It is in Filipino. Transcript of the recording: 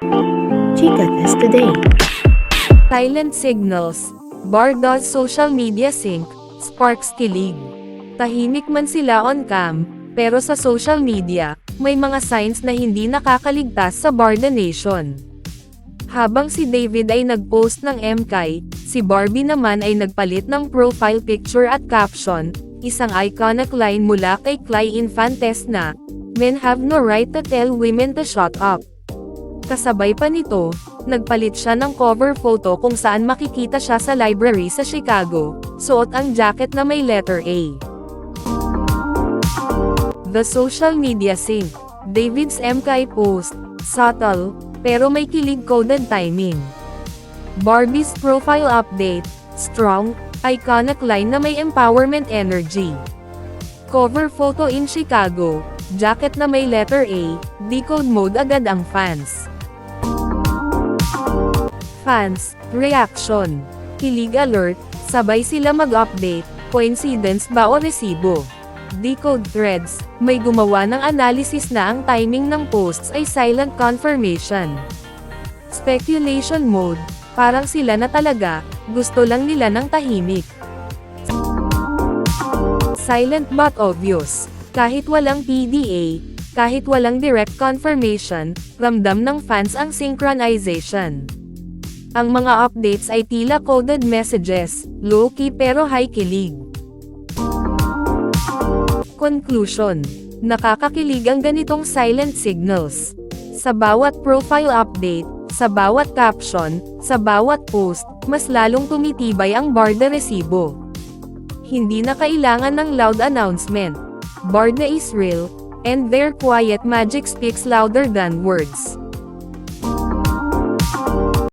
Chika Test Today. Silent signals. Bar does social media sync, sparks kilig. Tahimik man sila on cam, pero sa social media, may mga signs na hindi nakakaligtas sa Barda Nation. Habang si David ay nag-post ng MK, si Barbie naman ay nagpalit ng profile picture at caption, isang iconic line mula kay Clay Infantes na, "Men have no right to tell women to shut up." Kasabay pa nito, nagpalit siya ng cover photo kung saan makikita siya sa library sa Chicago, suot ang jacket na may letter A. The social media sync. David's MK post, subtle, pero may kilig-coded timing. Barbie's profile update, strong, iconic line na may empowerment energy. Cover photo in Chicago, jacket na may letter A, decode mode agad ang fans. Fans, reaction. Kilig alert, sabay sila mag-update, coincidence ba o resibo? Decode threads, may gumawa ng analysis na ang timing ng posts ay silent confirmation. Speculation mode, parang sila na talaga, gusto lang nila ng tahimik. Silent but obvious, kahit walang PDA, kahit walang direct confirmation, ramdam ng fans ang synchronization. Ang mga updates ay tila coded messages, low-key pero high kilig. Conclusion. Nakakakilig ang ganitong silent signals. Sa bawat profile update, sa bawat caption, sa bawat post, mas lalong tumitibay ang Barda resibo. Hindi na kailangan ng loud announcement. Barda is real, and their quiet magic speaks louder than words.